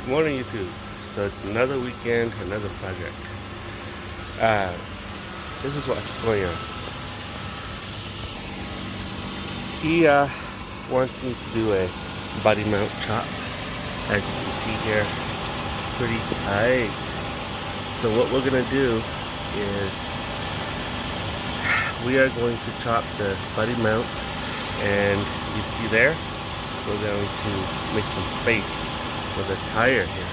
Good morning, YouTube. So it's another weekend, another project. This is what's going on. He wants me to do a body mount chop. As you can see here, it's pretty tight. So what we're gonna do is we are going to chop the body mount, and you see there, we're going to make some space for the tire here.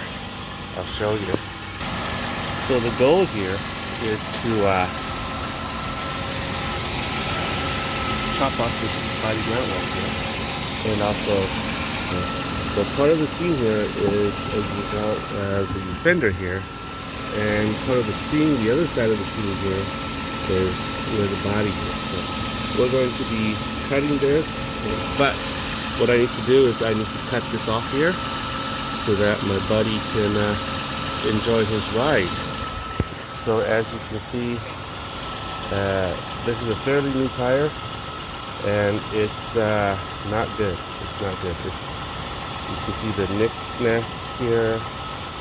I'll show you. So the goal here is to chop off this body mount right here, and also so part of the seam here is as a result of the fender here, and part of the seam, the other side of the seam here, is where the body is. So we're going to be cutting this, but what I need to do is I need to cut this off here so that my buddy can enjoy his ride. So as you can see, this is a fairly new tire, and it's not good. It's not good. You can see the knickknacks here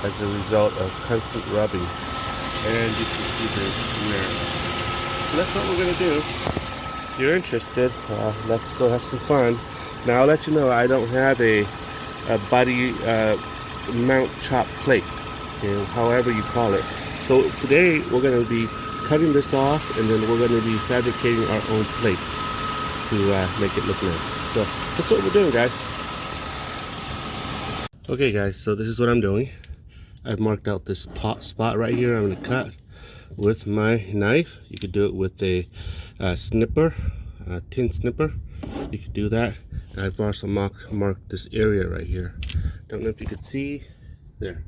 as a result of constant rubbing, and you can see the wear. So that's what we're gonna do. If you're interested, let's go have some fun. Now I'll let you know I don't have a body mount chop plate, however you call it. So today we're going to be cutting this off, and then we're going to be fabricating our own plate to make it look nice. So that's what we're doing, guys. Okay guys, so this is what I'm doing. I've marked out this spot right here. I'm going to cut with my knife. You could do it with a snipper, a tin snipper. You could do that. And I've also marked this area right here. Don't know if you could see there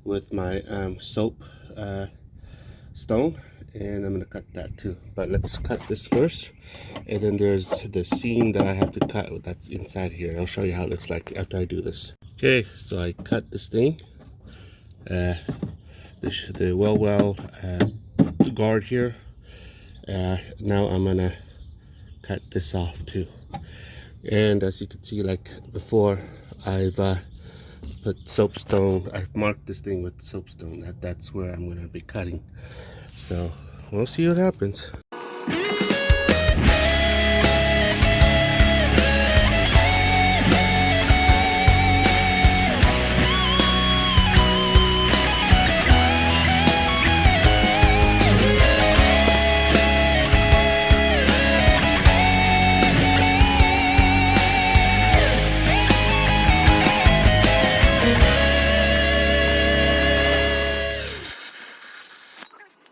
with my soap stone, and I'm gonna cut that too. But let's cut this first, and then there's the seam that I have to cut that's inside here. I'll show you how it looks like after I do this. Okay, so I cut this thing, the well guard here. Now I'm gonna cut this off too. And as you can see, like before, I've put soapstone. I've marked this thing with soapstone. That's where I'm gonna be cutting. So we'll see what happens.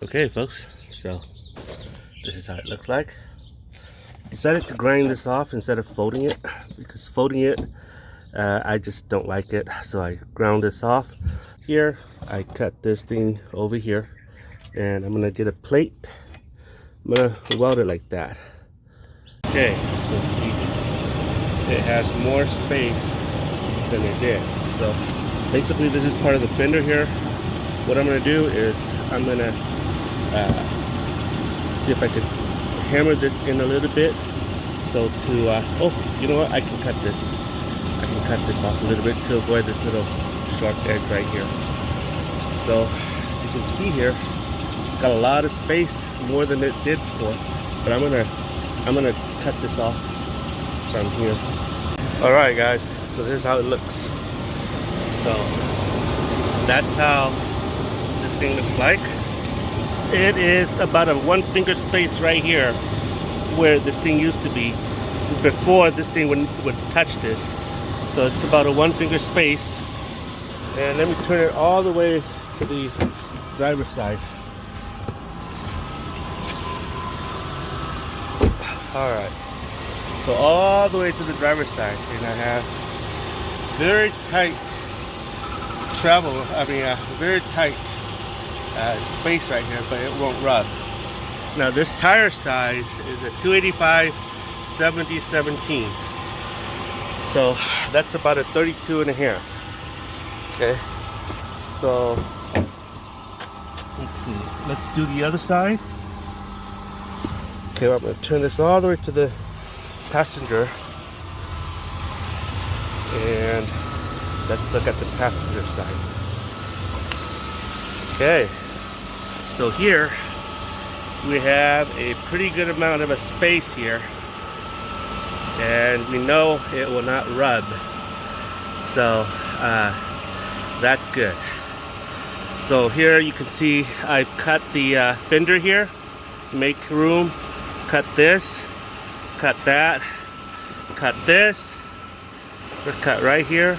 Okay folks, so this is how it looks like. Decided to grind this off instead of folding it, because folding it I just don't like it. So I ground this off. Here I cut this thing over here, and I'm gonna get a plate. I'm gonna weld it like that. Okay, so see, it has more space than it did. So basically this is part of the fender here. What I'm gonna do is I'm gonna see if I could hammer this in a little bit, so to oh, you know what, I can cut this off a little bit to avoid this little sharp edge right here. So as you can see here, it's got a lot of space, more than it did before, but I'm gonna cut this off from here. All right guys, so this is how it looks. So that's how this thing looks like. It is about a 1 finger space right here where this thing used to be before this thing would touch this. So it's about a 1 finger space. And let me turn it all the way to the driver's side. All right, so all the way to the driver's side, and I have very tight very tight space right here, but it won't rub. Now this tire size is a 285 70/17, so that's about a 32 and a half. Okay, so let's see, let's do the other side. Okay, well, I'm going to turn this all the way to the passenger, and let's look at the passenger side. Okay, so here we have a pretty good amount of a space here, and we know it will not rub, so that's good. So here you can see I've cut the fender here, make room, cut this, cut that, cut this, cut right here,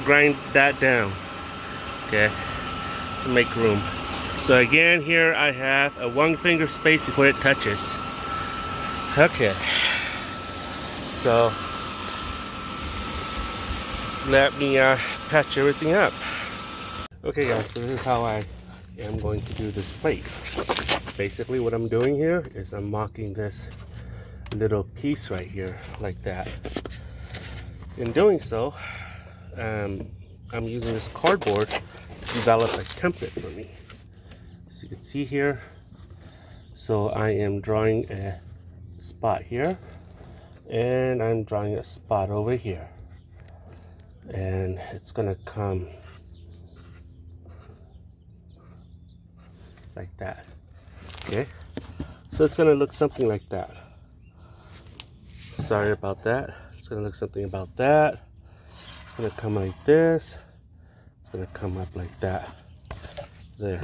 grind that down, okay, to make room. So again, here I have a 1 finger space before it touches. Okay, so let me patch everything up. Okay guys, so this is how I am going to do this plate. Basically what I'm doing here is I'm marking this little piece right here like that. In doing so, I'm using this cardboard to develop a template for me. As you can see here, so I am drawing a spot here, and I'm drawing a spot over here, and it's gonna come like that. Okay, so it's gonna look something like that. Sorry about that. It's gonna look something about that. It's gonna come like this. It's gonna come up like that. There.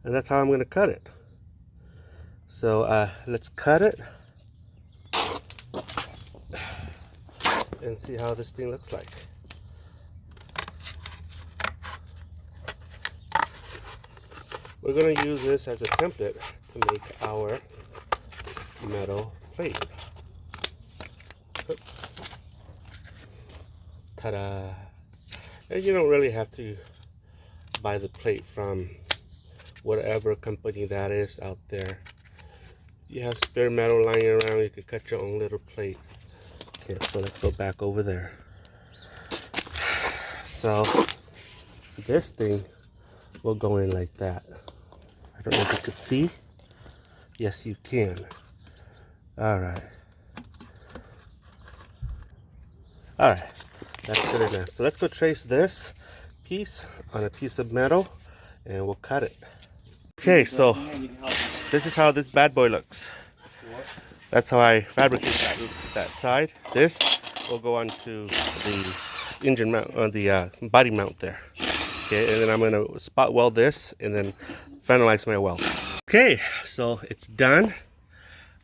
And that's how I'm gonna cut it. So let's cut it and see how this thing looks like. We're going to use this as a template to make our metal plate. Ta-da! And you don't really have to buy the plate from whatever company that is out there. If you have spare metal lying around, you could cut your own little plate. Okay, so let's go back over there. So this thing will go in like that. I don't know if you could see. Yes, you can. All right. All right, that's good enough. So let's go trace this piece on a piece of metal and we'll cut it. Okay, so this is how this bad boy looks. That's how I fabricate that side. This will go onto the engine mount, on the body mount there. Okay, and then I'm gonna spot weld this and then finalize my weld. Okay, so it's done.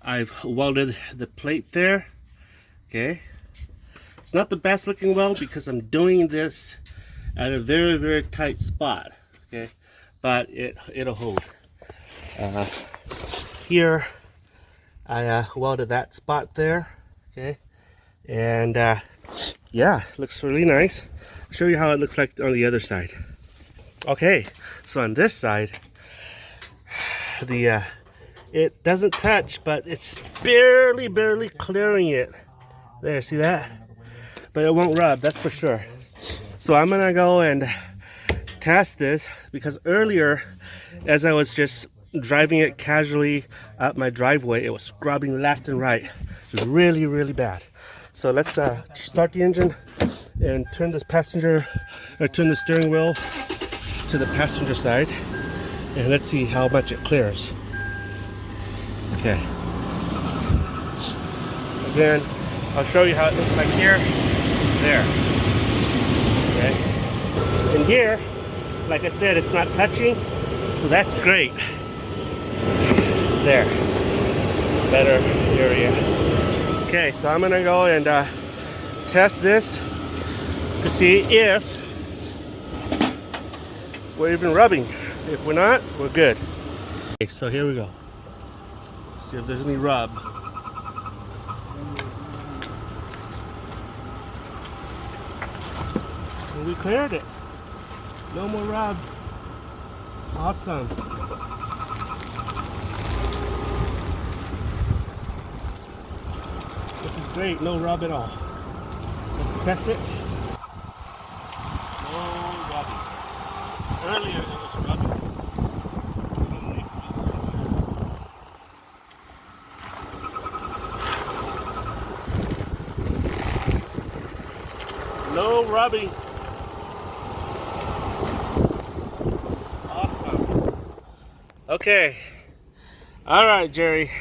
I've welded the plate there. Okay, it's not the best looking weld because I'm doing this at a very, very tight spot. Okay, but it'll hold. Here I welded that spot there. Okay, and yeah, looks really nice. I'll show you how it looks like on the other side. Okay, so on this side, the it doesn't touch, but it's barely clearing it. There, see that? But it won't rub, that's for sure. So I'm gonna go and test this because earlier, as I was just driving it casually up my driveway, it was scrubbing left and right. It was really bad. So let's start the engine and turn this turn the steering wheel to the passenger side, and let's see how much it clears. Okay. Again, I'll show you how it looks like here, there. Okay. And here, like I said, it's not touching, so that's great. There. Better area. Okay, so I'm gonna go and test this to see if we're even rubbing. If we're not, we're good. Okay, so here we go. See if there's any rub. And we cleared it. No more rub. Awesome. This is great, no rub at all. Let's test it. No rubbing. Earlier it was rubbing. No rubbing. Awesome. Okay. All right, Jerry.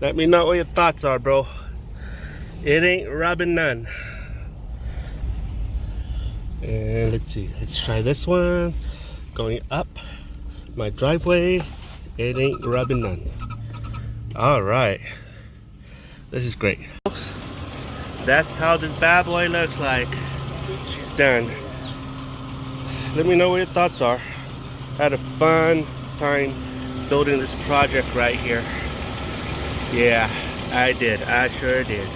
Let me know what your thoughts are, bro. It ain't rubbing none. And let's see. Let's try this one. Going up my driveway. It ain't rubbing none. All right. This is great. That's how this bad boy looks like. She's done. Let me know what your thoughts are. Had a fun time building this project right here. Yeah, I did. I sure did.